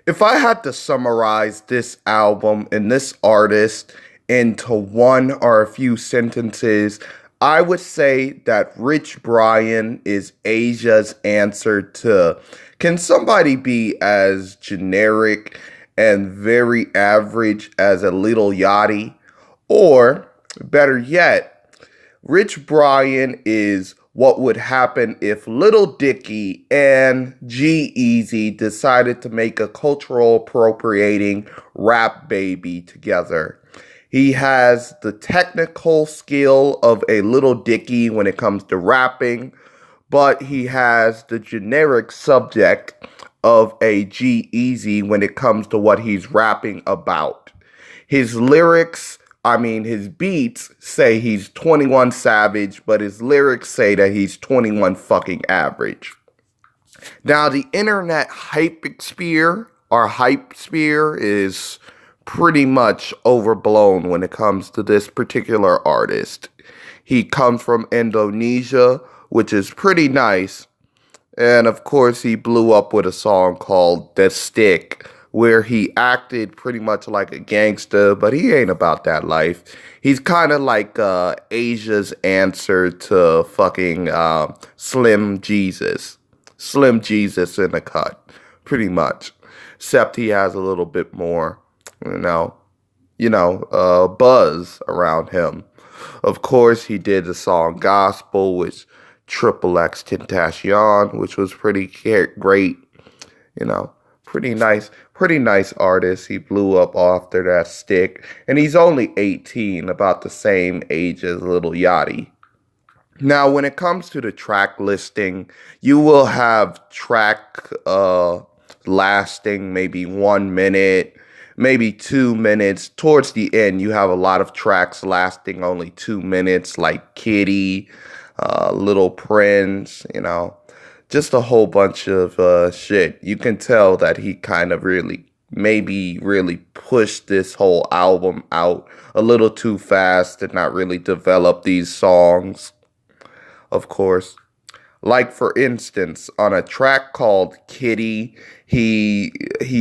If I had to summarize this album and this artist into one or a few sentences, I would say that Rich Brian is Asia's answer to can somebody be as generic and very average as a Little Yachty? Or, better yet, Rich Brian is what would happen if Little Dicky and G-Eazy decided to make a cultural appropriating rap baby together. He has the technical skill of a Little Dicky when it comes to rapping, but he has the generic subject of a G-Eazy when it comes to what he's rapping about. His lyrics, his beats say he's 21 Savage, but his lyrics say that he's 21 fucking average. Now, the internet hype sphere is pretty much overblown when it comes to this particular artist. He comes from Indonesia, which is pretty nice. And of course, he blew up with a song called The Stick, where he acted pretty much like a gangster, but he ain't about that life. He's kind of like Asia's answer to fucking Slim Jesus. Slim Jesus in the cut, pretty much. Except he has a little bit more, you know, buzz around him. Of course, he did the song Gospel, which Triple X Tentacion, which was pretty great, you know, pretty nice artist. He blew up after that stick, and he's only 18, about the same age as Little Yachty. Now, when it comes to the track listing, you will have track lasting maybe 1 minute, maybe 2 minutes. Towards the end, you have a lot of tracks lasting only 2 minutes, like Kitty, Little Prince, just a whole bunch of shit. You can tell that he kind of maybe really pushed this whole album out a little too fast and not really develop these songs, of course. Like for instance, on a track called Kitty, he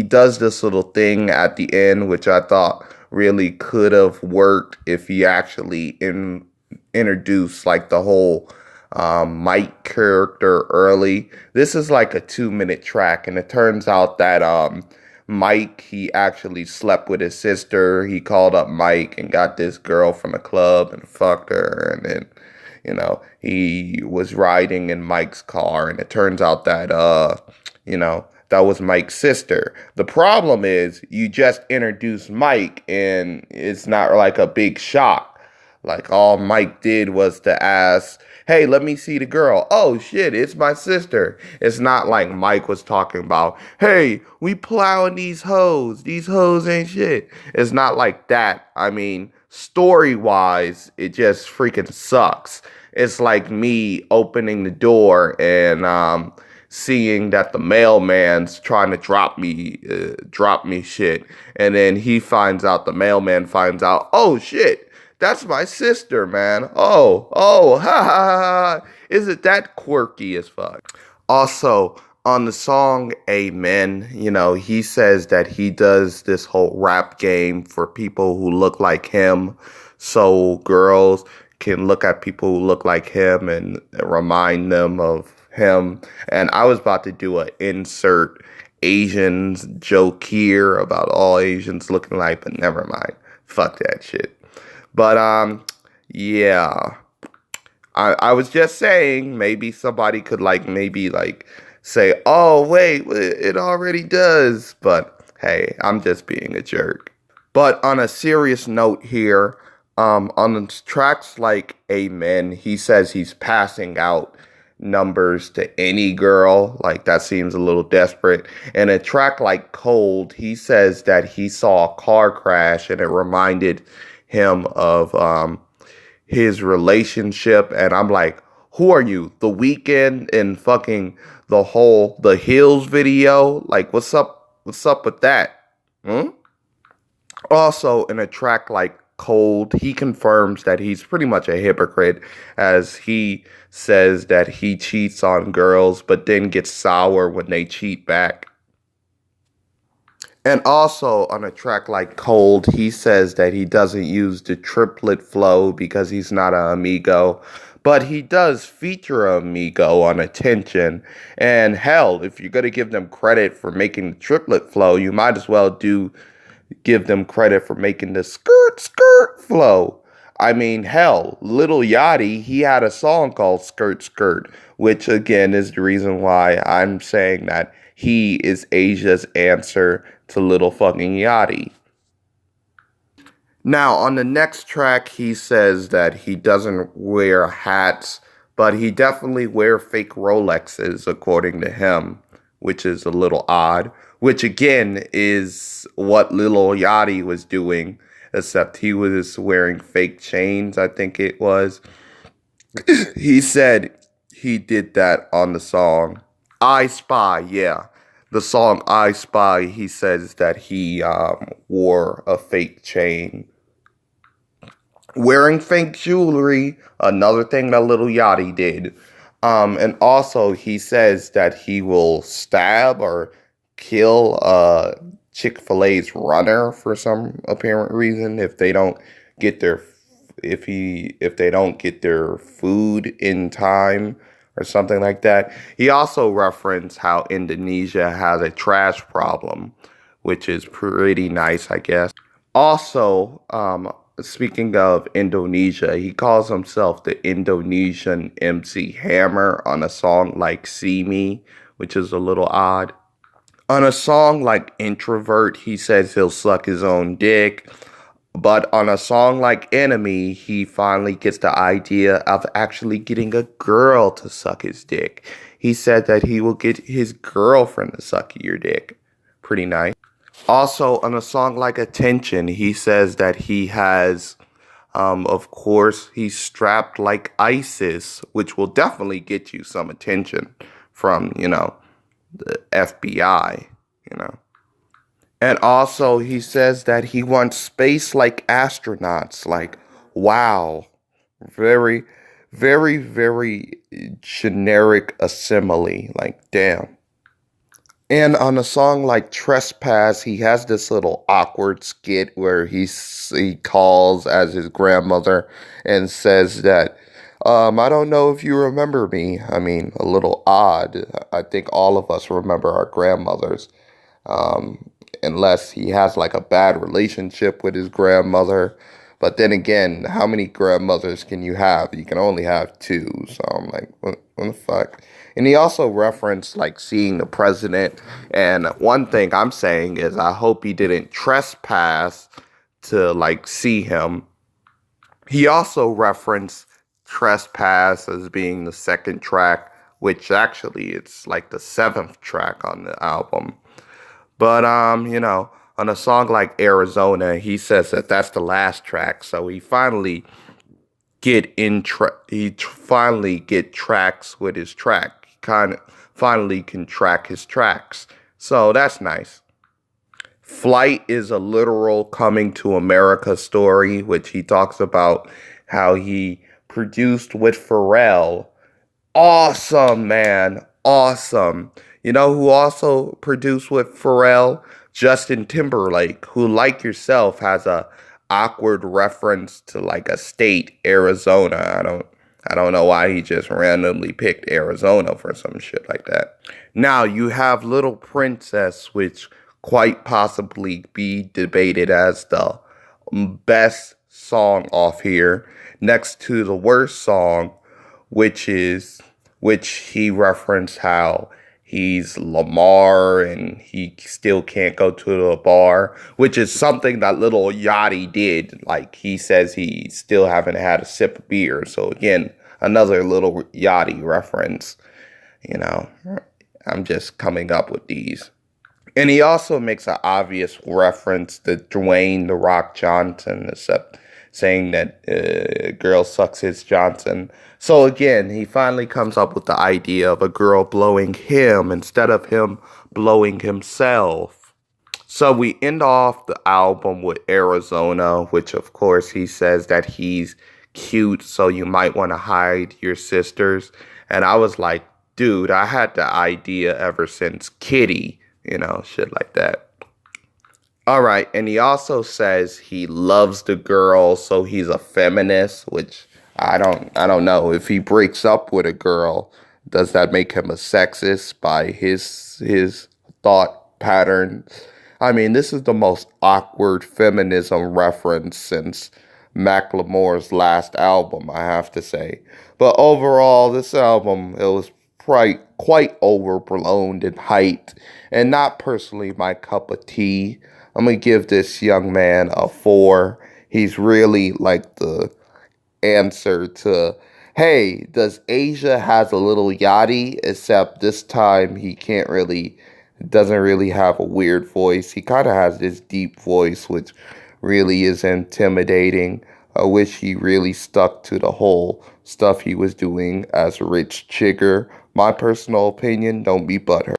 does this little thing at the end, which I thought really could have worked if he actually introduced like the whole Mike character early. This is like a 2 minute track, and it turns out that Mike, he actually slept with his sister. He called up Mike and got this girl from the club and fucked her, and then he was riding in Mike's car, and it turns out that, that was Mike's sister. The problem is you just introduced Mike, and it's not like a big shock. Like, all Mike did was to ask, hey, let me see the girl. Oh, shit, it's my sister. It's not like Mike was talking about, hey, we plowing these hoes. These hoes ain't shit. It's not like that. Story-wise, it just freaking sucks. It's like me opening the door and seeing that the mailman's trying to drop me shit, and then the mailman finds out, oh shit, that's my sister, man. Oh, ha ha ha. Is it that quirky as fuck? Also, on the song Amen, he says that he does this whole rap game for people who look like him. So girls can look at people who look like him and remind them of him. And I was about to do an insert Asians joke here about all Asians looking like, but never mind. Fuck that shit. But yeah. I was just saying maybe somebody could say, oh wait, it already does. But hey, I'm just being a jerk. But on a serious note here, on the tracks like Amen, he says he's passing out numbers to any girl. Like, that seems a little desperate. And a track like Cold, he says that he saw a car crash and it reminded him of his relationship. And I'm like, who are you? The Weeknd and fucking the Hills video? Like, what's up with that? Hmm? Also, in a track like Cold, he confirms that he's pretty much a hypocrite, as he says that he cheats on girls but then gets sour when they cheat back. And also on a track like Cold, he says that he doesn't use the triplet flow because he's not an amigo. But he does feature a amigo on Attention. And hell, if you're gonna give them credit for making the triplet flow, you might as well do give them credit for making the skirt skirt flow. I mean, hell, Little Yachty, he had a song called Skirt Skirt, which again is the reason why I'm saying that he is Asia's answer to Little fucking Yachty. Now, on the next track, he says that he doesn't wear hats, but he definitely wear fake Rolexes, according to him, which is a little odd. Which again is what Lil Yachty was doing, except he was wearing fake chains, I think it was. He said he did that on the song I Spy, yeah. The song I Spy, he says that he wore a fake chain. Wearing fake jewelry, another thing that Little Yachty did. And also he says that he will stab or kill Chick-fil-A's runner for some apparent reason if they don't get their if they don't get their food in time or something like that. He also referenced how Indonesia has a trash problem, which is pretty nice, I guess. Also, speaking of Indonesia, he calls himself the Indonesian MC Hammer on a song like See Me, which is a little odd. On a song like Introvert, he says he'll suck his own dick. But on a song like Enemy, he finally gets the idea of actually getting a girl to suck his dick. He said that he will get his girlfriend to suck your dick. Pretty nice. Also, on a song like Attention, he says that he has, of course, he's strapped like ISIS, which will definitely get you some attention from, the FBI, you know. And also, he says that he wants space like astronauts. Like, wow. Very, very, very generic simile. Like, damn. And on a song like Trespass, he has this little awkward skit where he calls as his grandmother and says that, I don't know if you remember me. I mean, a little odd. I think all of us remember our grandmothers. Unless he has like a bad relationship with his grandmother. But then again, how many grandmothers can you have? You can only have two. So I'm like, what the fuck? And he also referenced like seeing the president. And one thing I'm saying is I hope he didn't trespass to like see him. He also referenced Trespass as being the second track, which actually it's like the seventh track on the album. But on a song like Arizona, he says that that's the last track. So he finally finally get tracks with his track. He kind of finally can track his tracks. So that's nice. Flight is a literal coming to America story, which he talks about how he produced with Pharrell. Awesome, man. Awesome. You know who also produced with Pharrell? Justin Timberlake, who like yourself has a awkward reference to like a state, Arizona. I don't know why he just randomly picked Arizona for some shit like that. Now you have Little Princess, which quite possibly be debated as the best song off here, next to the worst song, which he referenced how he's Lamar and he still can't go to the bar, which is something that Little Yachty did. Like he says he still haven't had a sip of beer. So again, another Little Yachty reference. You know, I'm just coming up with these. And he also makes an obvious reference to Dwayne The Rock Johnson, except saying that girl sucks his Johnson. So again, he finally comes up with the idea of a girl blowing him instead of him blowing himself. So we end off the album with Arizona, which of course he says that he's cute, so you might want to hide your sisters. And I was like, dude, I had the idea ever since Kitty, shit like that. All right, and he also says he loves the girl, so he's a feminist, which I don't know. If he breaks up with a girl, does that make him a sexist by his thought pattern? I mean, this is the most awkward feminism reference since Macklemore's last album, I have to say. But overall, this album, it was quite overblown in height and not personally my cup of tea. I'm gonna give this young man a 4. He's really like the answer to, hey, does Asia has a little yachty? Except this time he can't really, doesn't really have a weird voice. He kind of has this deep voice, which really is intimidating. I wish he really stuck to the whole stuff he was doing as Rich Chigger. My personal opinion, don't be butthurt.